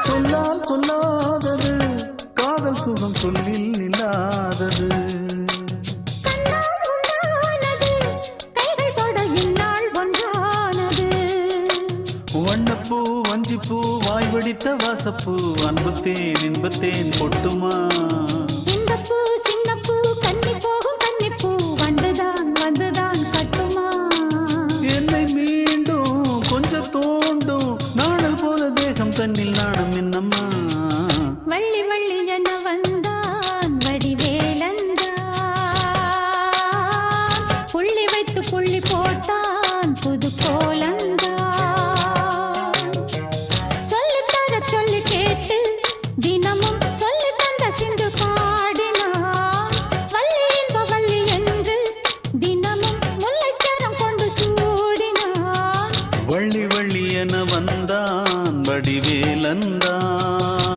சொல்லால் சொல்லாதது காதல் சுகம் சொல்லில் நில்லாதது. வண்ணப்பூ வஞ்சிப்பூ வாய் வடித்த வாசப்பூ அன்புத்தேன் இன்பத்தேன் பொட்டுமா. இந்த பூ சின்ன பூ கன்னி போகும் கன்னிப்பூ வந்துதான் வந்துதான் கட்டுமா. என்னை மீண்டும் கொஞ்சம் தோண்டும் நாடல் போல தேகம் தன்னில் நாணம் என்னம்மா. வள்ளி வள்ளி என வந்தான் வடிவேலந்தான் புள்ளி வைத்து புள்ளி போட்டான் புது கோலந்தான். சொல்லி கேட்டு தினமும் சொல்லி தந்த சிந்து பாடினான் வள்ளி இன்ப வள்ளி என்று தினமும் முல்லைச்சரம் கொண்டு சூடினான். வள்ளி வள்ளி என வந்தான் வடிவேலன்